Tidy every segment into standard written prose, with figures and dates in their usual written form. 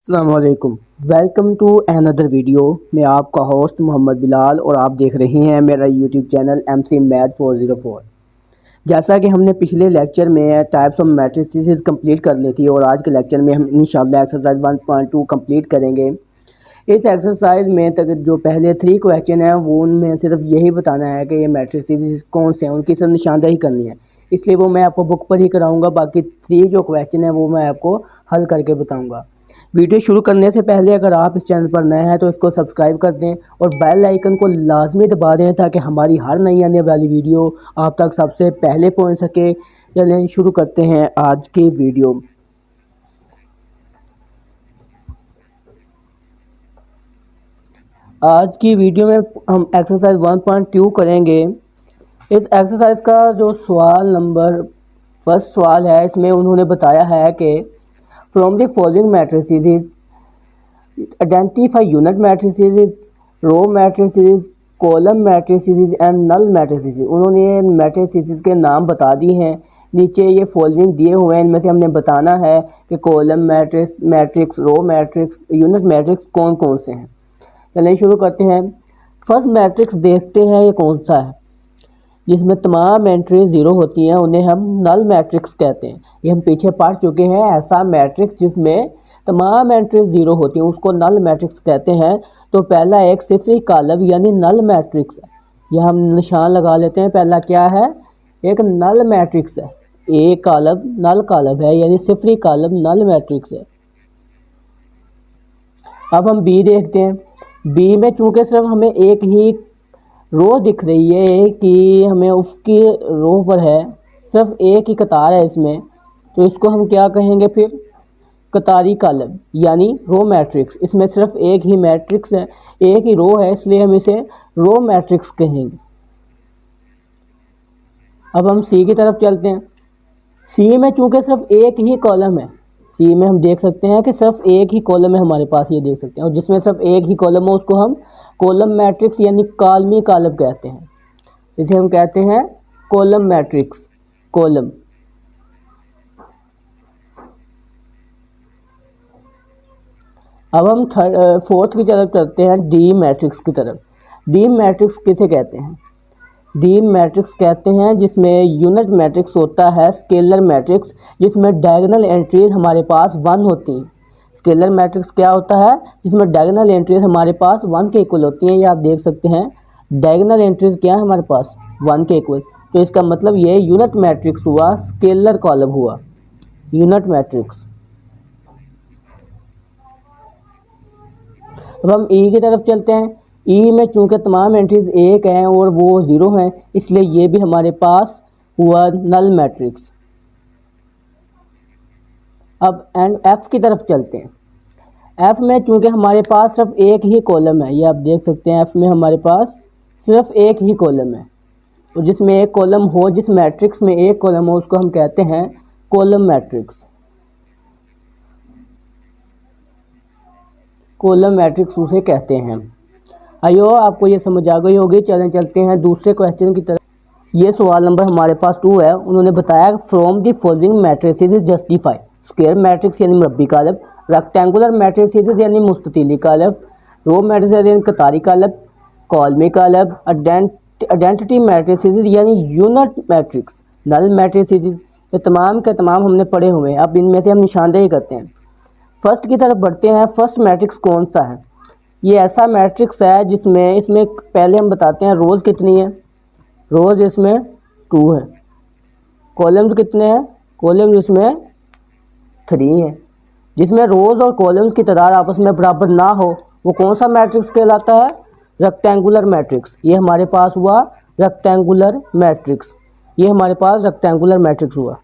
अस्सलामुअलैकुम। Welcome to another video. मैं आपका होस्ट मोहम्मद बिलाल और आप देख रहे हैं मेरा यूट्यूब चैनल MC मैथ 404। जैसा कि हमने पिछले लेक्चर में टाइप्स ऑफ मैट्रिसेस कंप्लीट कर ली थी और आज के लेक्चर में हम इंशाल्लाह एक्सरसाइज 1.2 कंप्लीट करेंगे। इस एक्सरसाइज में तक जो पहले 3 क्वेश्चन हैं वो उनमें सिर्फ यही बताना है कि ये मैट्रिसेस कौन से हैं, उनकी सिर्फ निशानदेही करनी है, इसलिए वो मैं आपको बुक पर ही कराऊंगा। बाकी 3 जो क्वेश्चन हैं वो मैं आपको हल करके बताऊंगा। वीडियो शुरू करने से पहले अगर आप इस चैनल पर नए हैं तो इसको सब्सक्राइब कर दें और बेल आइकन को लाजमी दबा दें ताकि हमारी हर नई आने वाली वीडियो आप तक सबसे पहले पहुंच सके। चलें शुरू करते हैं आज की वीडियो। आज की वीडियो में हम एक्सरसाइज 1.2 करेंगे। इस एक्सरसाइज का जो फर्स्ट सवाल है, इसमें उन्होंने बताया है कि from the following matrices identify unit matrices, row matrices, column matrices and null matrices. उन्होंने मैट्रिसेस के नाम बता दिए हैं। नीचे ये फॉलोइंग दिए हुए हैं, इनमें से हमने बताना है कि column matrix, row matrix, unit matrix कौन कौन से हैं। चलिए शुरू करते हैं। फर्स्ट मैट्रिक्स देखते हैं ये कौन सा है, जिसमें तमाम एंट्री ज़ीरो होती हैं, उन्हें हम नल मैट्रिक्स कहते हैं। ये हम पीछे पढ़ चुके हैं। ऐसा मैट्रिक्स जिसमें तमाम एंट्री ज़ीरो होती हैं उसको नल मैट्रिक्स कहते हैं। तो पहला एक सिफरी कॉलम यानी नल मैट्रिक्स है। यह हम निशान लगा लेते हैं। पहला क्या है? एक नल मैट्रिक्स है। ए कॉलम नल कॉलम है यानी सिफरी कॉलम नल मैट्रिक्स है। अब हम बी देखते हैं। बी में चूंकि सिर्फ हमें एक ही रो दिख रही है कि हमें उसकी रो पर है, सिर्फ एक ही कतार है इसमें, तो इसको हम क्या कहेंगे फिर? कतारी कॉलम यानी रो मैट्रिक्स। इसमें सिर्फ एक ही मैट्रिक्स है, एक ही रो है, इसलिए हम इसे रो मैट्रिक्स कहेंगे। अब हम सी की तरफ चलते हैं। सी में चूंकि सिर्फ एक ही कॉलम है, सी में हम देख सकते हैं कि सिर्फ एक ही कॉलम है हमारे पास, ये देख सकते हैं, और जिसमें सिर्फ एक ही कॉलम हो उसको हम कॉलम मैट्रिक्स यानी कालमी कॉलम कहते हैं। इसे हम कहते हैं कॉलम मैट्रिक्स, कॉलम। अब हम फोर्थ की तरफ चलते हैं, डी मैट्रिक्स की तरफ। डी मैट्रिक्स किसे कहते हैं? डी मैट्रिक्स कहते हैं जिसमें यूनिट मैट्रिक्स होता है स्केलर मैट्रिक्स, जिसमें डायगोनल एंट्रीज हमारे पास 1 होती हैं। स्केलर मैट्रिक्स क्या होता है? जिसमें डायगोनल एंट्रीज हमारे पास 1 के इक्वल होती हैं। ये आप देख सकते हैं, डायगोनल एंट्रीज क्या है हमारे पास? 1 के इक्वल। तो इसका मतलब ये यूनिट मैट्रिक्स हुआ, स्केलर कॉलम हुआ, यूनिट मैट्रिक्स। अब हम ई की तरफ चलते हैं। ई में चूंकि तमाम एंट्रीज एक हैं और वो 0 हैं, इसलिए ये भी हमारे पास हुआ नल मैट्रिक्स। अब एंड एफ की तरफ चलते हैं। एफ में चूंकि हमारे पास सिर्फ एक ही कॉलम है, ये आप देख सकते हैं, एफ में हमारे पास सिर्फ एक ही कॉलम है, और जिसमें एक कॉलम हो, जिस मैट्रिक्स में एक कॉलम हो, उसको हम कहते हैं कॉलम मैट्रिक्स। कॉलम मैट्रिक्स उसे कहते हैं। आइयो आपको ये समझ आ गई होगी। चलते हैं दूसरे क्वेश्चन की तरफ। ये सवाल नंबर हमारे पास 2 है। उन्होंने बताया from the following matrices justify square matrix यानी मरबी कॉलम, रेक्टेंगुलर मैट्रिसेस यानी मुस्ततीली कॉलम, रो मैट्रिसेस यानी कतारी कॉलम, कॉलमी कॉलम, आइडेंटिटी मैट्रिसेस यानी यूनिट मैट्रिक्स, नल मैट्रिसेस। ये तमाम के तमाम हमने पढ़े हुए हैं। अब इनमें से हम निशानदेही करते हैं। फर्स्ट की तरफ बढ़ते हैं। फर्स्ट मैट्रिक्स कौन सा है? ये ऐसा मैट्रिक्स है जिसमें इसमें पहले हम बताते हैं रोज़ कितनी है। रोज़ इसमें 2 है। कॉलम्स कितने हैं? कॉलम्स इसमें 3 है। जिसमें रोज़ और कॉलम्स की तादाद आपस में बराबर ना हो वो कौन सा मैट्रिक्स कहलाता है? Rectangular matrix. ये हमारे पास हुआ रेक्टेंगुलर मैट्रिक्स। ये हमारे पास रेक्टेंगुलर मैट्रिक्स हुआ,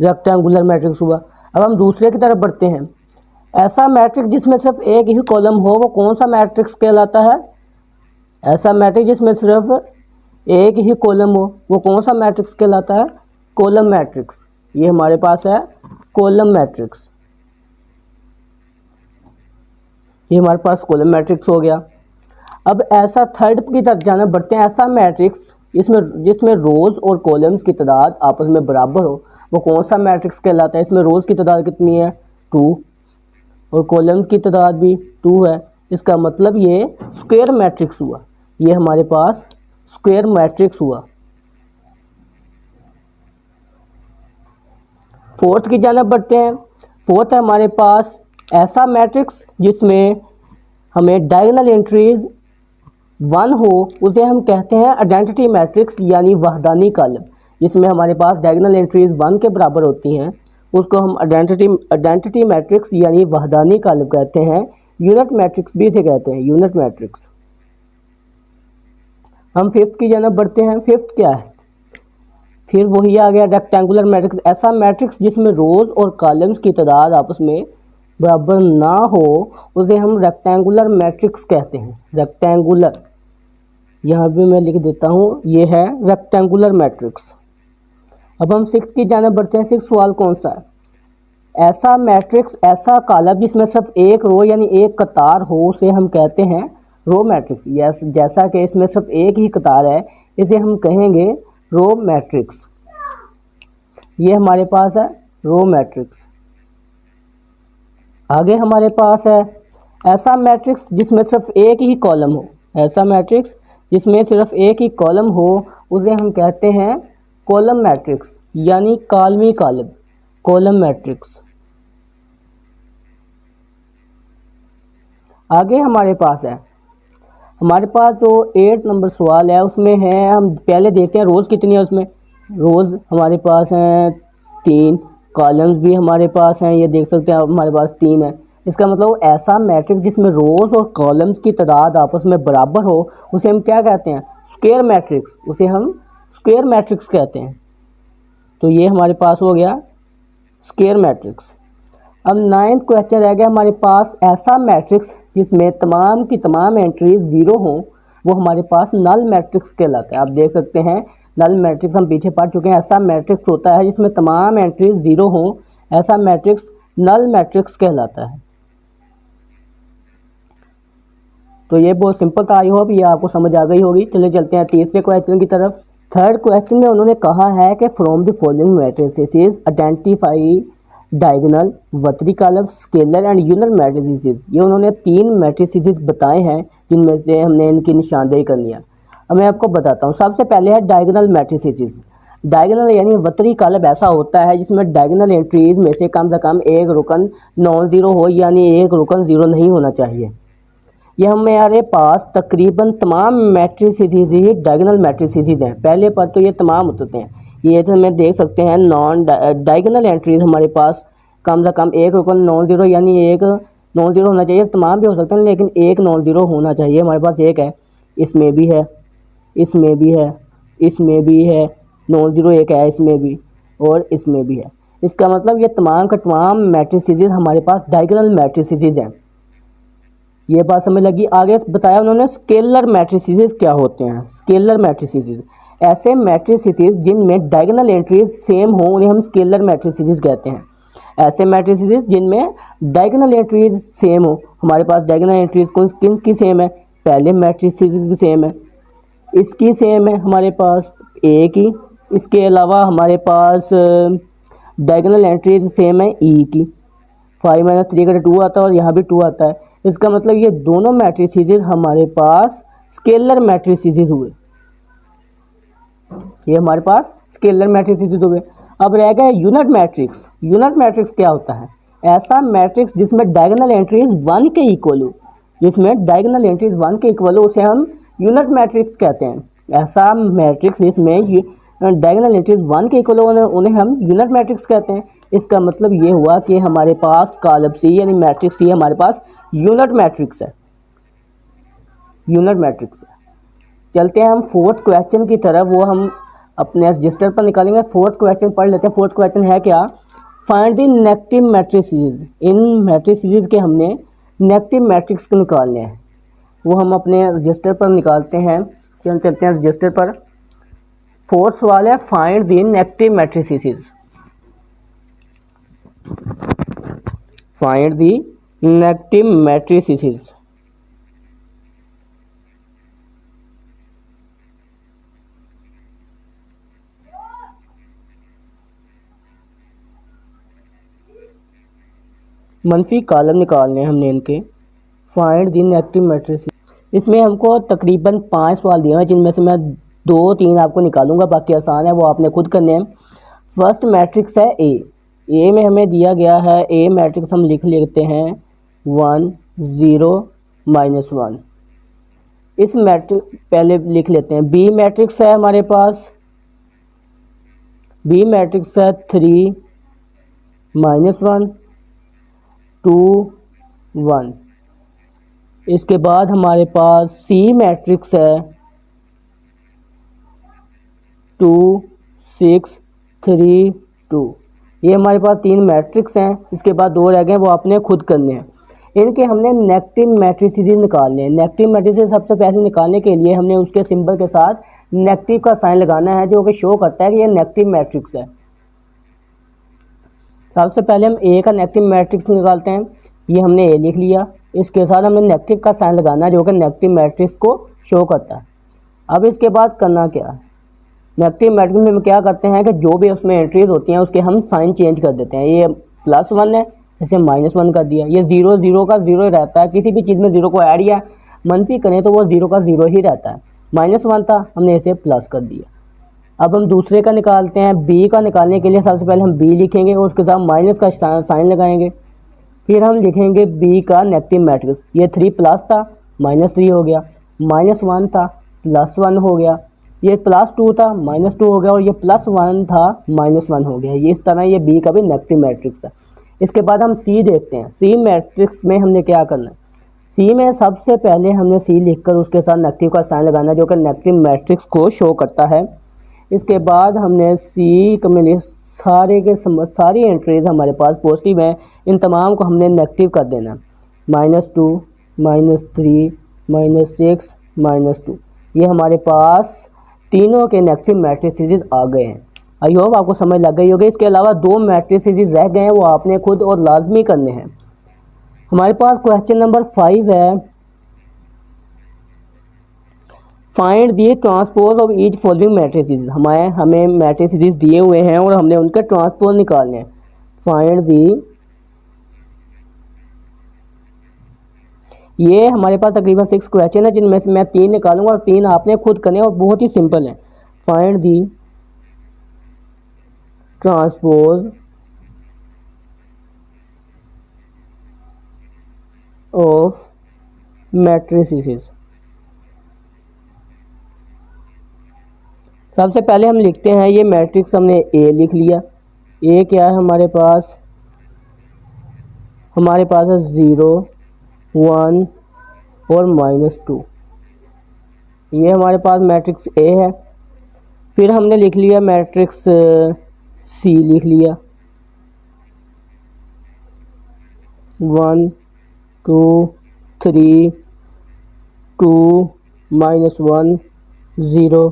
रेक्टेंगुलर मैट्रिक्स हुआ। अब हम दूसरे की तरफ बढ़ते हैं। ऐसा मैट्रिक्स जिसमें सिर्फ एक ही कॉलम हो वो कौन सा मैट्रिक्स कहलाता है? ऐसा मैट्रिक्स जिसमें सिर्फ एक ही कॉलम हो वो कौन सा मैट्रिक्स कहलाता है? Column matrix. ये हमारे पास है कॉलम मैट्रिक्स। ये हमारे पास कॉलम मैट्रिक्स हो गया। अब ऐसा थर्ड की तरफ जाना बढ़ते हैं। ऐसा मैट्रिक्स जिसमें रोज़ और कॉलम्स की तादाद आपस में बराबर हो वो कौन सा मैट्रिक्स कहलाता है? इसमें रोज़ की तादाद कितनी है? 2 और कॉलम की तादाद भी 2 है। इसका मतलब ये स्क्वायर मैट्रिक्स हुआ, ये हमारे पास स्क्वायर मैट्रिक्स हुआ। फोर्थ की जानिब बढ़ते हैं। फोर्थ है हमारे पास ऐसा मैट्रिक्स जिसमें हमें डायगोनल एंट्रीज 1 हो, उसे हम कहते हैं आइडेंटिटी मैट्रिक्स यानी वहदानी कॉलम। जिसमें हमारे पास डायगोनल एंट्रीज 1 के बराबर होती हैं उसको हम आइडेंटिटी मैट्रिक्स यानी वहदानी कॉलम कहते हैं। यूनिट मैट्रिक्स भी इसे कहते हैं, यूनिट मैट्रिक्स। हम फिफ्थ की जानिब बढ़ते हैं। फिफ्थ क्या है? फिर वही आ गया रेक्टेंगुलर मैट्रिक्स, ऐसा मैट्रिक्स जिसमें रोज और कॉलम्स की तादाद आपस में बराबर ना हो उसे हम रेक्टेंगुलर मैट्रिक्स कहते हैं। रेक्टेंगुलर, यहाँ भी मैं लिख देता हूँ, ये है रेक्टेंगुलर मैट्रिक्स। अब हम सिक्स की जानिब बढ़ते हैं। सिक्स सवाल कौन सा है? ऐसा मैट्रिक्स, ऐसा कॉलम जिसमें सिर्फ एक रो यानी एक कतार हो उसे हम कहते हैं रो मैट्रिक्स। यस, जैसा कि इसमें सिर्फ एक ही कतार है इसे हम कहेंगे रो मैट्रिक्स। ये हमारे पास है रो मैट्रिक्स। आगे हमारे पास है ऐसा मैट्रिक्स जिसमें सिर्फ एक ही कॉलम हो। ऐसा मैट्रिक्स जिसमें सिर्फ एक ही कॉलम हो उसे हम कहते हैं कॉलम मैट्रिक्स यानी कॉलमी कॉलम, कॉलम मैट्रिक्स। आगे हमारे पास है, हमारे पास जो 8 नंबर सवाल है उसमें है, हम पहले देखते हैं रोज़ कितनी है उसमें। रोज़ हमारे पास हैं 3, कॉलम्स भी हमारे पास हैं, ये देख सकते हैं हमारे पास 3 है। इसका मतलब ऐसा मैट्रिक्स जिसमें रोज़ और कॉलम्स की तादाद आपस में बराबर हो उसे हम क्या कहते हैं? स्क्वायर मैट्रिक्स, उसे हम स्क्वायर मैट्रिक्स कहते हैं। तो ये हमारे पास हो गया स्क्वायर मैट्रिक्स। अब 9th क्वेश्चन रह गया हमारे पास, ऐसा मैट्रिक्स जिसमें तमाम की तमाम एंट्रीज 0 हों वो हमारे पास नल मैट्रिक्स कहलाता है। आप देख सकते हैं नल मैट्रिक्स हम पीछे पढ़ चुके हैं। ऐसा मैट्रिक्स होता है जिसमें तमाम एंट्रीज 0 हों, ऐसा मैट्रिक्स नल मैट्रिक्स कहलाता है। तो ये बहुत सिंपल था, आई होप ये आपको समझ आ गई होगी। चलिए चलते हैं तीसरे क्वेश्चन की तरफ। थर्ड क्वेश्चन में उन्होंने कहा है कि from the following matrices identify diagonal, वतरी कॉलम, स्केलर एंड यूनर मैट्रिसेस। ये उन्होंने 3 मैट्रिसेस बताए हैं जिनमें से हमने इनकी निशानदेही करनी है। अब मैं आपको बताता हूँ। सबसे पहले है डायगोनल मैट्रिसेस। डायगोनल यानी वतरी कॉलम ऐसा होता है जिसमें डायगोनल एंट्रीज में से कम एक रुकन नॉन ज़ीरो हो, यानी एक रुकन ज़ीरो नहीं होना चाहिए। ये हमारे पास तकरीबन तमाम मैट्रिसेस ही डायगोनल मैट्रिसेस हैं। पहले पर तो ये तमाम होते हैं, ये तो हमें देख सकते हैं नॉन डायगोनल एंट्रीज हमारे पास कम से कम एक रुकन नॉन ज़ीरो यानी एक नॉन ज़ीरो होना चाहिए। तमाम भी हो सकते हैं लेकिन एक नॉन ज़ीरो होना चाहिए। हमारे पास एक है, इसमें भी है, इसमें भी है, इसमें भी है, नॉन ज़ीरो एक है इसमें भी और इसमें भी है। इसका मतलब ये तमाम का तमाम मैट्रिसेस हमारे पास डायगोनल मैट्रिसेस हैं। ये बात समझ लगी। आगे बताया उन्होंने स्केलर मैट्रिसेस क्या होते हैं। स्केलर मैट्रिसेस ऐसे मैट्रिसेस जिनमें डायगोनल एंट्रीज सेम हो उन्हें हम स्केलर मैट्रिसेस कहते हैं। ऐसे मैट्रिसेस जिनमें डायगोनल एंट्रीज सेम हो, हमारे पास डायगोनल एंट्रीज कौन किन की सेम है? पहले मैट्रिसेस की सेम है, इसकी सेम है हमारे पास ए की, इसके अलावा हमारे पास डायगोनल एंट्रीज सेम है ई की। 5 - 3 का 2 आता है और यहाँ भी 2 आता है। इसका मतलब ये दोनों मैट्रिसेस हमारे पास स्केलर मैट्रिसेस हुए। ये हमारे पास स्केलर मैट्रिसेस हुए। अब रह गया यूनिट मैट्रिक्स। यूनिट मैट्रिक्स क्या होता है? ऐसा मैट्रिक्स जिसमें डायगोनल एंट्रीज 1 के इक्वल हो, जिसमें डायगोनल एंट्रीज 1 के इक्वल हो उसे हम यूनिट मैट्रिक्स कहते हैं। ऐसा मैट्रिक्स जिसमें डायगोनल एंट्रीज 1 के इक्वल हो उन्हें हम यूनिट मैट्रिक्स कहते हैं। इसका मतलब ये हुआ कि हमारे पास कॉलम सी यानी मैट्रिक्स सी हमारे पास यूनिट मैट्रिक्स है, यूनिट मैट्रिक्स है। चलते हैं हम फोर्थ क्वेश्चन की तरफ, वो हम अपने रजिस्टर पर निकालेंगे। फोर्थ क्वेश्चन पढ़ लेते हैं। फोर्थ क्वेश्चन है क्या? Find the negative matrices. In matrices के हमने नेगेटिव मैट्रिक्स को निकालने हैं, वो हम अपने रजिस्टर पर निकालते हैं। चलते हैं रजिस्टर पर। फोर्थ सवाल है find the negative matrices. Find the negative matrices. मनफी कॉलम निकालने हैं हमने इनके। Find the negative matrix. इसमें हमको तकरीबन 5 सवाल दिए हैं, जिनमें से मैं 2-3 आपको निकालूंगा, बाकी आसान है, वो आपने खुद करने हैं। फर्स्ट मैट्रिक्स है ए में हमें दिया गया है ए मैट्रिक्स, हम लिख लेते हैं 1 0 -1। इस मैट्रिक्स पहले लिख लेते हैं। बी मैट्रिक्स है हमारे पास, बी मैट्रिक्स है 3 -1 2 1। इसके बाद हमारे पास सी मैट्रिक्स है 2 6 3 2। ये हमारे पास 3 मैट्रिक्स हैं। इसके बाद 2 रह गए, वो आपने खुद करने हैं। इनके हमने नेगेटिव मैट्रिसेस निकालने हैं। नेगेटिव मैट्रिसेस सबसे पहले निकालने के लिए हमने उसके सिंबल के साथ नेगेटिव का साइन लगाना है, जो कि शो करता है कि ये नेगेटिव मैट्रिक्स है। सबसे पहले हम ए का नेगेटिव मैट्रिक्स निकालते हैं। ये हमने ए लिख लिया, इसके साथ हमें नेगेटिव का साइन लगाना है, जो कि नेगेटिव मैट्रिक्स को शो करता है। अब इसके बाद करना क्या है, नेगेटिव मैट्रिक्स में हम क्या करते हैं कि जो भी उसमें एंट्रीज होती हैं उसके हम साइन चेंज कर देते हैं। ये +1 है, इसे -1 कर दिया। ये 0 0 का 0 ही रहता है, किसी भी चीज़ में 0 को ऐड या मनफी करें तो वो 0 का 0 ही रहता है। -1 था, हमने इसे प्लस कर दिया। अब हम दूसरे का निकालते हैं। बी का निकालने के लिए सबसे पहले हम बी लिखेंगे और उसके साथ माइनस का साइन लगाएंगे। फिर हम लिखेंगे बी का नेगेटिव मैट्रिक्स। ये 3+ था, -3 हो गया। -1 था, +1 हो गया। ये +2 था, -2 हो गया। और ये +1 था, -1 हो गया। ये इस तरह ये बी का भी नेगेटिव मैट्रिक्स है। इसके बाद हम सी देखते हैं। सी मैट्रिक्स में हमने क्या करना है, सी में सबसे पहले हमने सी लिखकर उसके साथ नेगेटिव का साइन लगाना है, जो कि नेगेटिव मैट्रिक्स को शो करता है। इसके बाद हमने सी के में सारी एंट्रीज हमारे पास पॉजिटिव हैं, इन तमाम को हमने नेगेटिव कर देना है। -2 -3 -6 -2। ये हमारे पास तीनों के नेगेटिव मैट्रिसेस आ गए हैं। आई होप आपको समझ लग गई होगी। इसके अलावा 2 मैट्रिसेस रह गए हैं, वो आपने खुद और लाजमी करने हैं। हमारे पास क्वेश्चन नंबर 5 है, find the transpose of each following matrices. हमें मैट्रिसेस दिए हुए हैं और हमने उनके ट्रांसपोज निकालने हैं। फाइंड दी, ये हमारे पास तकरीबन 6 क्वेश्चन है, जिनमें से मैं 3 निकालूंगा और 3 आपने खुद करने और बहुत ही सिंपल है। Find the transpose of matrices. सबसे पहले हम लिखते हैं, ये मैट्रिक्स हमने ए लिख लिया। ए क्या है हमारे पास है 0 1 और -2। ये हमारे पास मैट्रिक्स ए है। फिर हमने लिख लिया मैट्रिक्स सी लिख लिया 1 2 3 2 -1 0।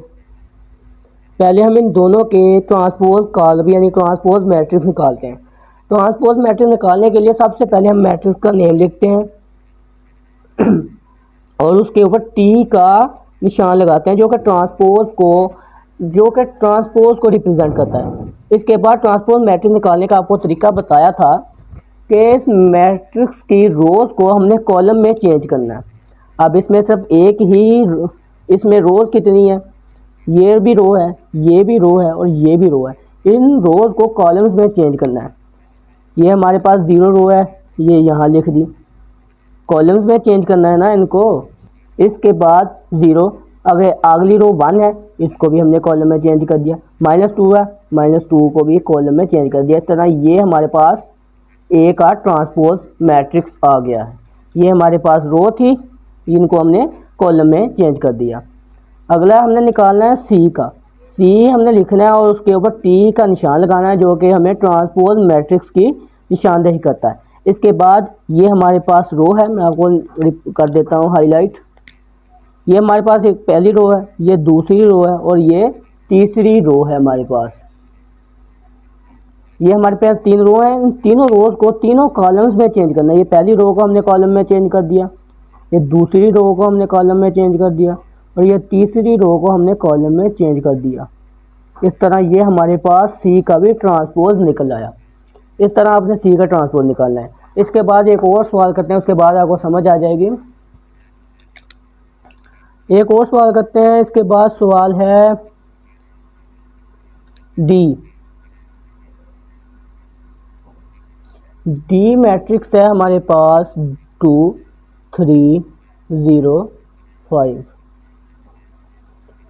पहले हम इन दोनों के ट्रांसपोज कॉलम यानी ट्रांसपोज मैट्रिक्स निकालते हैं। ट्रांसपोज मैट्रिक्स निकालने के लिए सबसे पहले हम मैट्रिक्स का नेम लिखते हैं और उसके ऊपर टी का निशान लगाते हैं, जो कि ट्रांसपोज को रिप्रेजेंट करता है। इसके बाद ट्रांसपोज मैट्रिक्स निकालने का आपको तरीका बताया था कि इस मैट्रिक्स की रोज़ को हमने कॉलम में चेंज करना है। अब इसमें सिर्फ एक ही, इसमें रोज़ कितनी है, ये भी रो है, ये भी रो है और ये भी रो है। इन रोज़ को कॉलम्स में चेंज करना है। ये हमारे पास 0 रो है, ये यहाँ लिख दी, कॉलम्स में चेंज करना है ना इनको। इसके बाद 0, अगर अगली रो 1 है, इसको भी हमने कॉलम में चेंज कर दिया। -2 है, -2 को भी कॉलम में चेंज कर दिया। इस तरह ये हमारे पास ए का ट्रांसपोज मैट्रिक्स आ गया है। ये हमारे पास रो थी, इनको हमने कॉलम में चेंज कर दिया। अगला हमने निकालना है सी का। सी हमने लिखना है और उसके ऊपर टी का निशान लगाना है, जो कि हमें ट्रांसपोज मैट्रिक्स की निशानदेही करता है। इसके बाद ये हमारे पास रो है, मैं आपको कर देता हूँ हाईलाइट। ये हमारे पास एक पहली रो है, ये दूसरी रो है और ये तीसरी रो है हमारे पास। ये हमारे पास 3 रो हैं। इन तीनों रोज को तीनों कॉलम्स में चेंज करना है। ये पहली रो को हमने कॉलम में चेंज कर दिया, ये दूसरी रो को हमने कॉलम में चेंज कर दिया और ये तीसरी रो को हमने कॉलम में चेंज कर दिया। इस तरह ये हमारे पास सी का भी ट्रांसपोज निकल आया। इस तरह आपने सी का ट्रांसपोज निकालना है। इसके बाद एक और सवाल करते हैं, उसके बाद आपको समझ आ जाएगी। एक और सवाल करते हैं, इसके बाद सवाल है डी मैट्रिक्स है हमारे पास 2 3 0 5।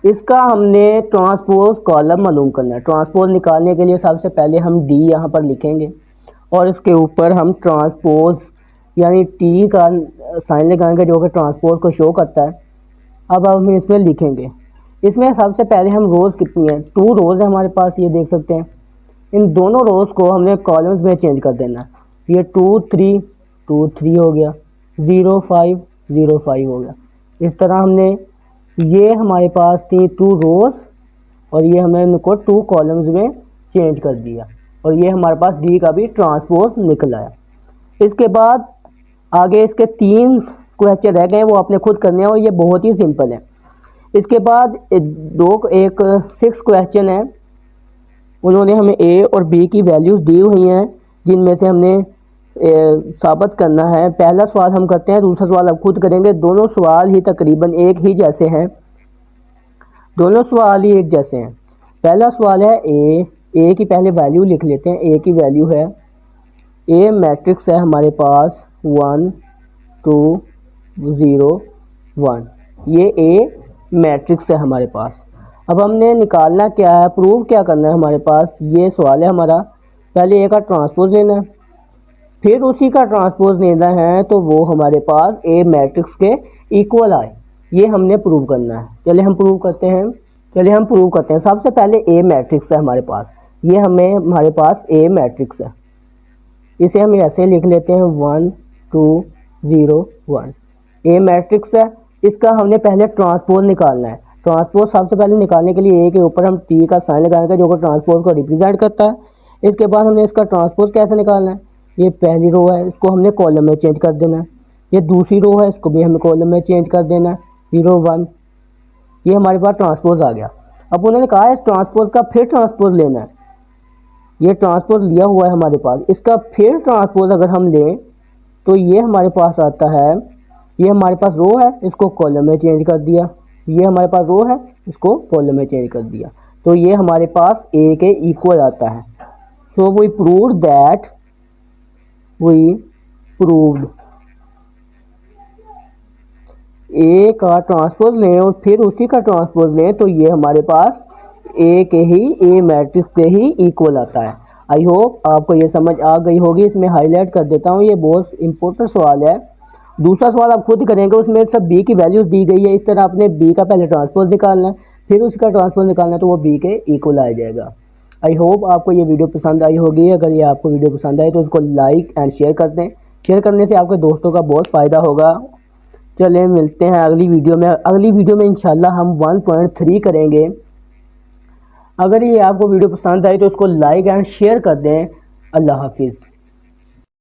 इसका हमने ट्रांसपोज कॉलम मालूम करना है। ट्रांसपोज निकालने के लिए सबसे पहले हम डी यहाँ पर लिखेंगे और इसके ऊपर हम ट्रांसपोज यानी टी का साइन लगाएंगे जो कि ट्रांसपोज को शो करता है। अब हम इसमें लिखेंगे, इसमें सबसे पहले हम रोज़ कितनी है, 2 रोज़ है हमारे पास, ये देख सकते हैं। इन दोनों रोज़ को हमने कॉलम्स में चेंज कर देना है। ये 2 3 2 3 हो गया, 0 5 0 5 हो गया। इस तरह हमने, ये हमारे पास थी 2 रोज़ और ये हमें इनको 2 कॉलम्स में चेंज कर दिया और ये हमारे पास डी का भी ट्रांसपोज निकल आया। इसके बाद आगे इसके 3 क्वेश्चन रह गए, वो आपने खुद करने हैं और ये बहुत ही सिंपल है। इसके बाद एक 6 क्वेश्चन है, उन्होंने हमें ए और बी की वैल्यूज़ दी हुई हैं जिनमें से हमने साबित करना है। पहला सवाल हम करते हैं, दूसरा सवाल आप खुद करेंगे। दोनों सवाल ही तकरीबन एक ही जैसे हैं, दोनों सवाल ही एक जैसे हैं। पहला सवाल है ए की पहले वैल्यू लिख लेते हैं। ए की वैल्यू है, ए मैट्रिक्स है हमारे पास 1 2 0 1, ये ए मैट्रिक्स है हमारे पास। अब हमने निकालना क्या है, प्रूव क्या करना है हमारे पास, ये सवाल है हमारा। पहले ए का ट्रांसपोज लेना है, फिर उसी का ट्रांसपोज लेना है तो वो हमारे पास ए मैट्रिक्स के इक्वल आए, ये हमने प्रूव करना है। चलिए हम प्रूव करते हैं। सबसे पहले ए मैट्रिक्स है हमारे पास, ये हमारे पास ए मैट्रिक्स है, इसे हम ऐसे लिख लेते हैं 1 2 0 1। ए मैट्रिक्स है, इसका हमने पहले ट्रांसपोज निकालना है। ट्रांसपोज सबसे पहले निकालने के लिए ए के ऊपर हम टी का साइन लगाएंगे जो कि ट्रांसपोज को रिप्रेजेंट करता है। इसके बाद हमने इसका ट्रांसपोज कैसे निकालना है, ये पहली रो है, इसको हमने कॉलम में चेंज कर देना है। ये दूसरी रो है, इसको भी हमें कॉलम में चेंज कर देना है, 0 1। ये हमारे पास ट्रांसपोज आ गया। अब उन्होंने कहा इस ट्रांसपोज का फिर ट्रांसपोज लेना है, ये ट्रांसपोज लिया हुआ है हमारे पास, इसका फिर ट्रांसपोज अगर हम लें तो ये हमारे पास आता है, ये हमारे पास रो है, इसको कॉलम में चेंज कर दिया। ये हमारे पास रो है, इसको कॉलम में चेंज कर दिया, तो ये हमारे पास ए के इक्वल आता है। सो वी प्रूव्ड ए का ट्रांसपोज लें और फिर उसी का ट्रांसपोज लें तो ये हमारे पास ए मैट्रिक्स के ही इक्वल आता है। आई होप आपको ये समझ आ गई होगी। इसमें हाईलाइट कर देता हूँ, ये बहुत इंपॉर्टेंट सवाल है। दूसरा सवाल आप खुद करेंगे, उसमें सब बी की वैल्यूज़ दी गई है। इस तरह आपने बी का पहले ट्रांसपोज निकालना है, फिर उसका ट्रांसपोज निकालना है तो वो बी के इक्वल आ जाएगा। आई होप आपको ये वीडियो पसंद आई होगी। अगर ये आपको वीडियो पसंद आई तो उसको लाइक एंड शेयर कर दें। शेयर करने से आपके दोस्तों का बहुत फ़ायदा होगा। चलें मिलते हैं अगली वीडियो में। अगली वीडियो में इंशाल्लाह हम 1.3 करेंगे। अगर ये आपको वीडियो पसंद आई तो उसको लाइक एंड शेयर कर दें। अल्लाह हाफिज़।